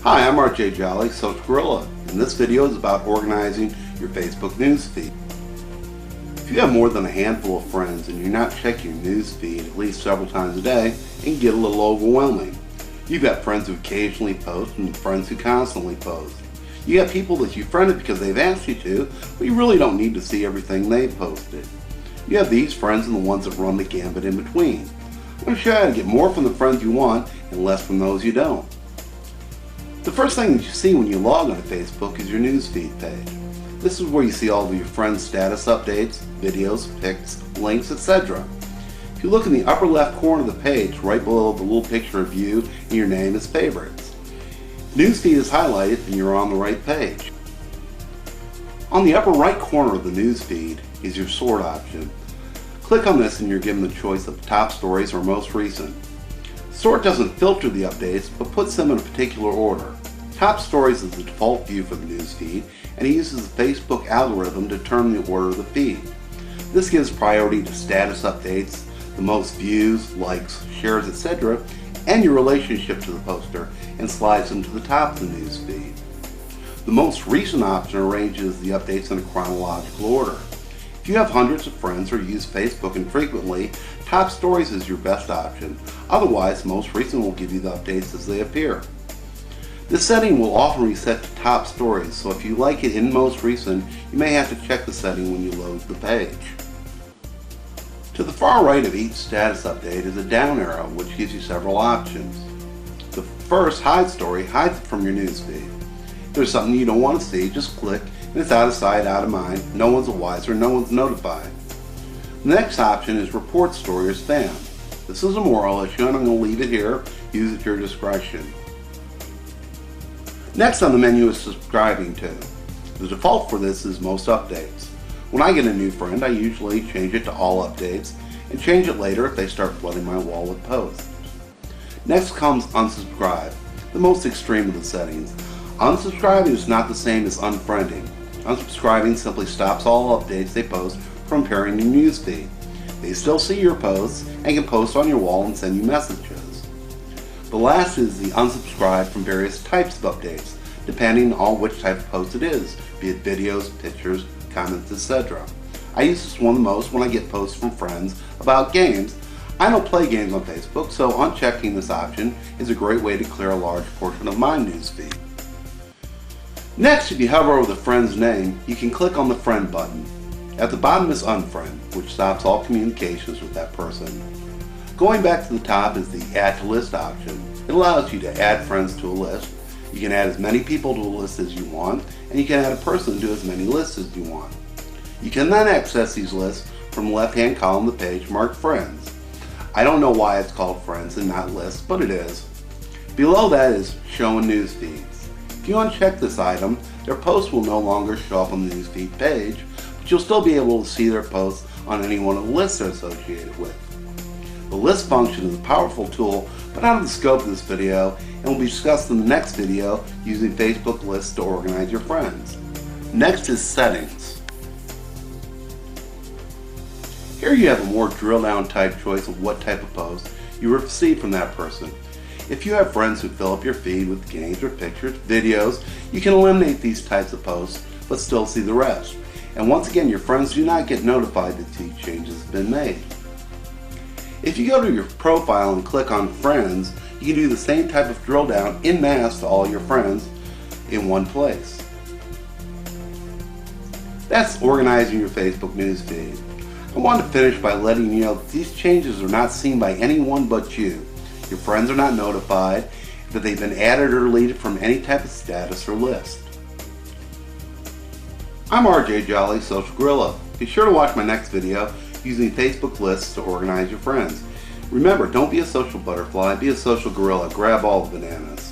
Hi, I'm RJ Jolly, Social Gorilla, and this video is about organizing your Facebook newsfeed. If you have more than a handful of friends and you're not checking your newsfeed at least several times a day, it can get a little overwhelming. You've got friends who occasionally post and friends who constantly post. You got people that you friended because they've asked you to, but you really don't need to see everything they've posted. You have these friends and the ones that run the gambit in between. I'm going to show you how to get more from the friends you want and less from those you don't. The first thing that you see when you log on to Facebook is your newsfeed page. This is where you see all of your friends' status updates, videos, pics, links, etc. If you look in the upper left corner of the page, right below the little picture of you and your name is favorites. Newsfeed is highlighted and you're on the right page. On the upper right corner of the newsfeed is your sort option. Click on this and you're given the choice of top stories or most recent. Sort doesn't filter the updates, but puts them in a particular order. Top stories is the default view for the newsfeed, and it uses the Facebook algorithm to determine the order of the feed. This gives priority to status updates, the most views, likes, shares, etc., and your relationship to the poster, and slides them to the top of the newsfeed. The most recent option arranges the updates in a chronological order. If you have hundreds of friends or use Facebook infrequently, Top Stories is your best option. Otherwise, Most Recent will give you the updates as they appear. This setting will often reset to Top Stories, so if you like it in Most Recent, you may have to check the setting when you load the page. To the far right of each status update is a down arrow, which gives you several options. The first, Hide Story, hides it from your newsfeed. If there's something you don't want to see, just click and it's out of sight, out of mind. No one's the wiser, no one's notified. The next option is Report Story or Spam. This is a moral issue and I'm going to leave it here. Use it at your discretion. Next on the menu is Subscribing to. The default for this is Most Updates. When I get a new friend, I usually change it to All Updates and change it later if they start flooding my wall with posts. Next comes Unsubscribe, the most extreme of the settings. Unsubscribing is not the same as unfriending. Unsubscribing simply stops all updates they post from appearing in your newsfeed. They still see your posts and can post on your wall and send you messages. The last is the unsubscribe from various types of updates, depending on which type of post it is, be it videos, pictures, comments, etc. I use this one the most when I get posts from friends about games. I don't play games on Facebook, so unchecking this option is a great way to clear a large portion of my newsfeed. Next, if you hover over the friend's name, you can click on the Friend button. At the bottom is Unfriend, which stops all communications with that person. Going back to the top is the Add to List option. It allows you to add friends to a list. You can add as many people to a list as you want, and you can add a person to as many lists as you want. You can then access these lists from the left-hand column of the page marked Friends. I don't know why it's called Friends and not Lists, but it is. Below that is Show in News Feeds. If you uncheck this item, their posts will no longer show up on the newsfeed page, but you'll still be able to see their posts on any one of the lists they're associated with. The list function is a powerful tool, but out of the scope of this video, and will be discussed in the next video using Facebook lists to organize your friends. Next is Settings. Here you have a more drill down type choice of what type of post you receive from that person. If you have friends who fill up your feed with games or pictures, videos, you can eliminate these types of posts but still see the rest. And once again, your friends do not get notified that these changes have been made. If you go to your profile and click on Friends, you can do the same type of drill down en masse to all your friends in one place. That's organizing your Facebook newsfeed. I want to finish by letting you know that these changes are not seen by anyone but you. Your friends are not notified that they've been added or deleted from any type of status or list. I'm RJ Jolly, Social Gorilla. Be sure to watch my next video using Facebook lists to organize your friends. Remember, don't be a social butterfly, be a social gorilla. Grab all the bananas.